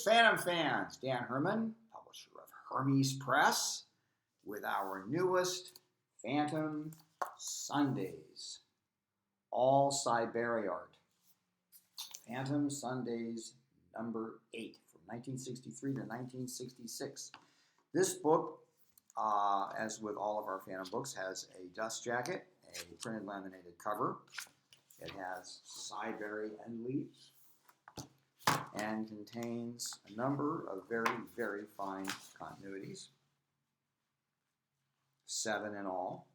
Phantom fans, Dan Herman, publisher of Hermes Press, with our newest Phantom Sundays, all Siberia art. Phantom Sundays number 8 from 1963 to 1966. This book, as with all of our Phantom books, has a dust jacket, a printed laminated cover. It has Siberia end leaves and contains a number of very, very fine continuities, 7 in all.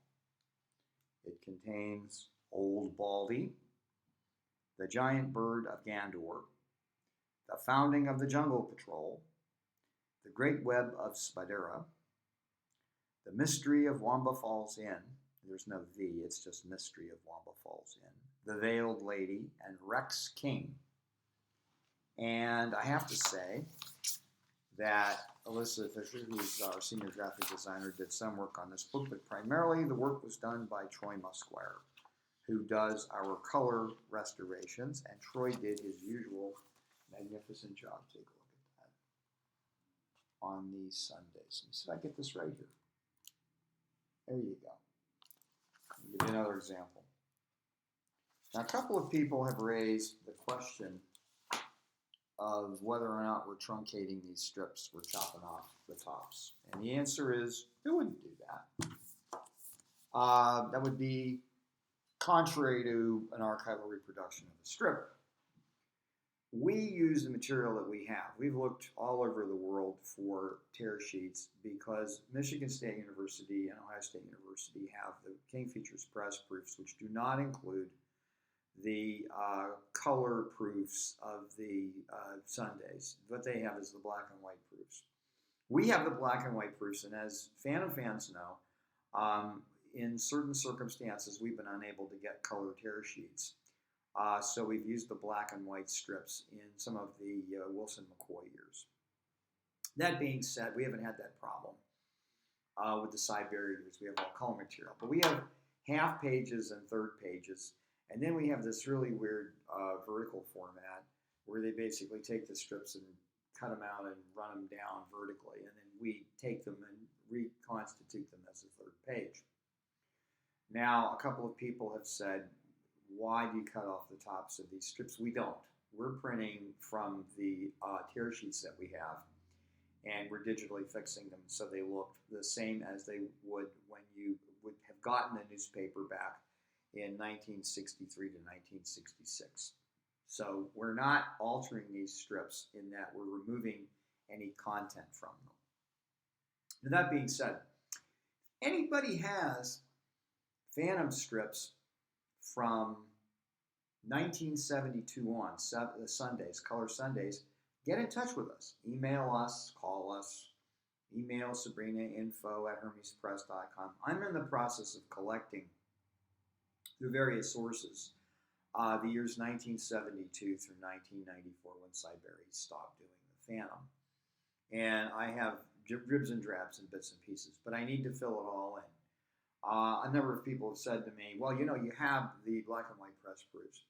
It contains Old Baldy, The Giant Bird of Gandor, The Founding of the Jungle Patrol, The Great Web of Spadera, The Mystery of Wamba Falls Inn. There's no V, it's just Mystery of Wamba Falls Inn, The Veiled Lady, and Rex King. And I have to say that Alyssa Fisher, who's our senior graphic designer, did some work on this book, but primarily the work was done by Troy Musquire, who does our color restorations, and Troy did his usual magnificent job. Take a look at that on these Sundays. Let me see if I get this right here. There you go. I'll give you another example. Now, a couple of people have raised the question of whether or not we're truncating these strips, we're chopping off the tops. And the answer is, we wouldn't do that. That would be contrary to an archival reproduction of the strip. We use the material that we have. We've looked all over the world for tear sheets because Michigan State University and Ohio State University have the King Features press proofs, which do not include the color proofs of the Sundays. What they have is the black and white proofs. We have the black and white proofs, and as Phantom fans know, in certain circumstances, we've been unable to get color tear sheets. So we've used the black and white strips in some of the Wilson McCoy years. That being said, we haven't had that problem with the Siberia years. We have all color material. But we have half pages and third pages. And then we have this really weird vertical format where they basically take the strips and cut them out and run them down vertically. And then we take them and reconstitute them as a third page. Now, a couple of people have said, why do you cut off the tops of these strips? We don't. We're printing from the tear sheets that we have, and we're digitally fixing them so they look the same as they would when you would have gotten the newspaper back in 1963 to 1966. So we're not altering these strips in that we're removing any content from them. Now, that being said, anybody has Phantom strips from 1972 on, the Sundays, Color Sundays, get in touch with us. Email us, call us, email sabrinainfo@hermespress.com. I'm in the process of collecting through various sources, the years 1972 through 1994 when Siberia stopped doing the Phantom. And I have dribs and drabs and bits and pieces, but I need to fill it all in. A number of people have said to me, well, you know, you have the black and white press proofs.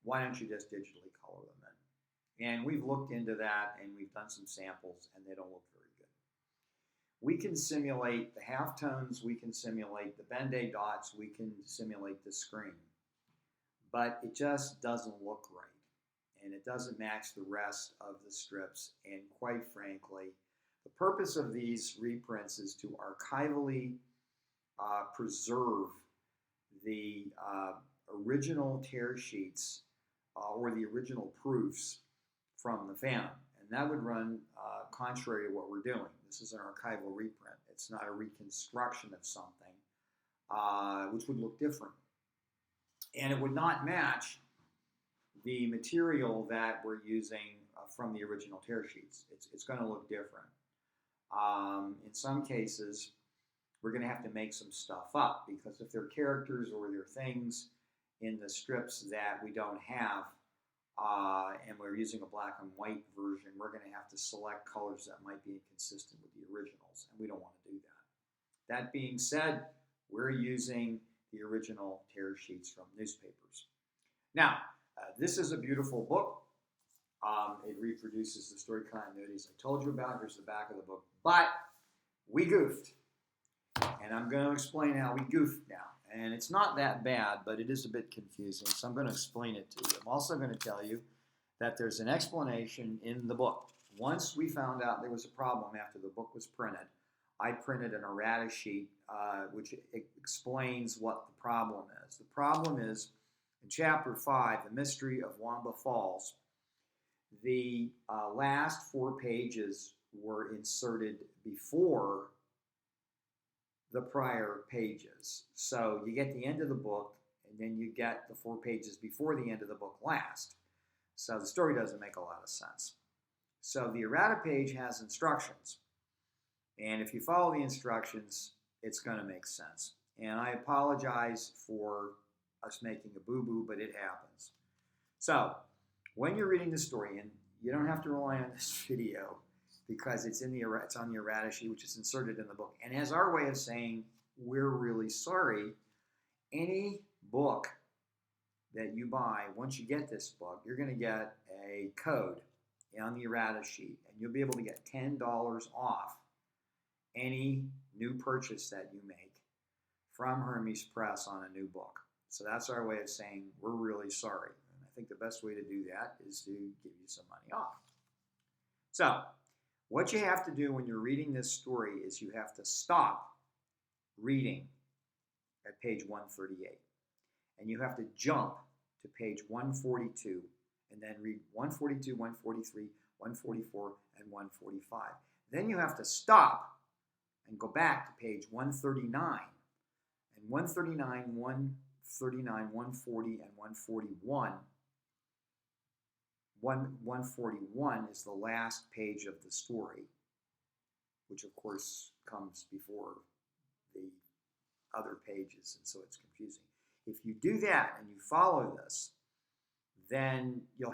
Why don't you just digitally color them in? And we've looked into that, and we've done some samples, and they don't look very good. We can simulate the halftones, we can simulate the Ben-Day dots, we can simulate the screen. But it just doesn't look right, and it doesn't match the rest of the strips. And quite frankly, the purpose of these reprints is to archivally preserve the original tear sheets or the original proofs from the Phantom. And that would run contrary to what we're doing. This is an archival reprint. It's not a reconstruction of something, which would look different. And it would not match the material that we're using from the original tear sheets. It's going to look different. In some cases, we're going to have to make some stuff up, because if there are characters or there are things in the strips that we don't have, and we're using a black and white version, we're going to have to select colors that might be inconsistent with the originals, and we don't want to do that. That being said, we're using the original tear sheets from newspapers. Now, this is a beautiful book. It reproduces the story continuities I told you about. Here's the back of the book. But we goofed. And I'm going to explain how we goofed now. And it's not that bad, but it is a bit confusing. So I'm going to explain it to you. I'm also going to tell you that there's an explanation in the book. Once we found out there was a problem after the book was printed, I printed an errata sheet which explains what the problem is. The problem is, in Chapter 5, The Mystery of Wamba Falls, the last 4 pages were inserted before the prior pages. So you get the end of the book, and then you get the 4 pages before the end of the book last. So the story doesn't make a lot of sense. So the errata page has instructions. And if you follow the instructions, it's going to make sense. And I apologize for us making a boo-boo, but it happens. So when you're reading the story, and you don't have to rely on this video because it's on the errata sheet, which is inserted in the book. And as our way of saying, we're really sorry, any book that you buy, once you get this book, you're going to get a code on the errata sheet, and you'll be able to get $10 off any new purchase that you make from Hermes Press on a new book. So that's our way of saying we're really sorry. And I think the best way to do that is to give you some money off. So what you have to do when you're reading this story is you have to stop reading at page 138. And you have to jump to page 142 and then read 142, 143, 144, and 145. Then you have to stop and go back to page 139. And 139, 139, 140, and 141. 141 is the last page of the story, which of course comes before the other pages, and so it's confusing. If you do that and you follow this, then you'll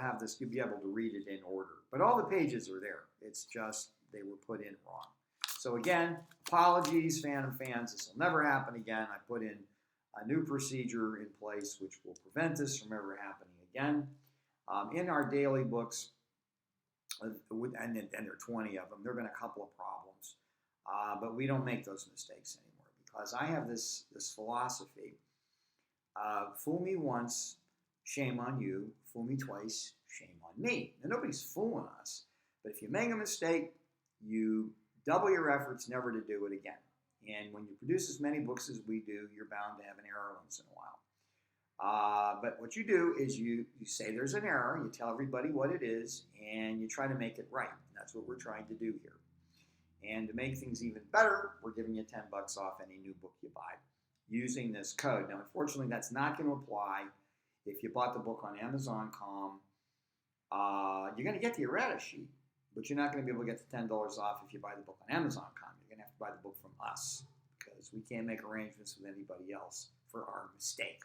be able to read it in order. But all the pages are there. It's just they were put in wrong. So again, apologies, Phantom fans. This will never happen again. I put in a new procedure in place which will prevent this from ever happening again. In our daily books, and there are 20 of them, there have been a couple of problems. But we don't make those mistakes anymore because I have this philosophy. Fool me once, shame on you. Fool me twice, shame on me. Now, nobody's fooling us. But if you make a mistake, you double your efforts never to do it again. And when you produce as many books as we do, you're bound to have an error once in a while. But what you do is you say there's an error, you tell everybody what it is, and you try to make it right. And that's what we're trying to do here. And to make things even better, we're giving you $10 off any new book you buy using this code. Now, unfortunately, that's not going to apply if you bought the book on Amazon.com. You're going to get the errata sheet, but you're not going to be able to get the $10 off if you buy the book on Amazon.com. You're going to have to buy the book from us because we can't make arrangements with anybody else for our mistake.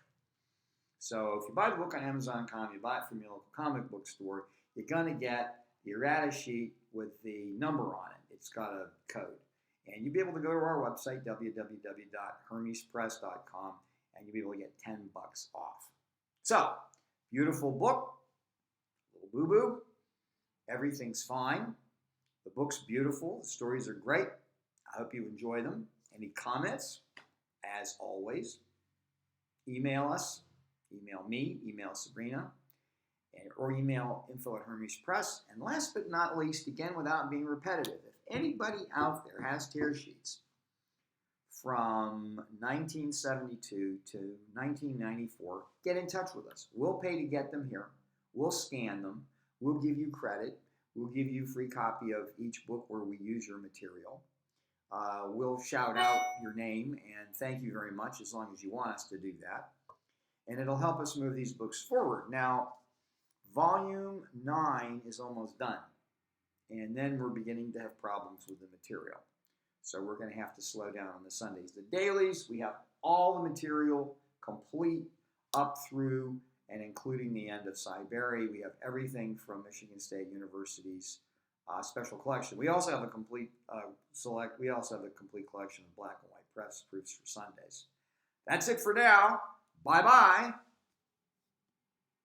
So if you buy the book on Amazon.com, you buy it from your local comic book store, you're going to get the errata sheet with the number on it. It's got a code. And you'll be able to go to our website, www.hermespress.com, and you'll be able to get $10 off. So, beautiful book, little boo-boo, everything's fine. The book's beautiful, the stories are great. I hope you enjoy them. Any comments? As always, email us, email me, email Sabrina, or email info@Hermes Press. And last but not least, again, without being repetitive, if anybody out there has tear sheets from 1972 to 1994, get in touch with us. We'll pay to get them here. We'll scan them. We'll give you credit. We'll give you a free copy of each book where we use your material. We'll shout out your name and thank you very much as long as you want us to do that. And it'll help us move these books forward. Now, Volume 9 is almost done. And then we're beginning to have problems with the material. So we're going to have to slow down on the Sundays. The dailies, we have all the material complete up through and including the end of Siberia. We have everything from Michigan State University's special collection. We also have a complete collection of black and white press proofs for Sundays. That's it for now. Bye-bye.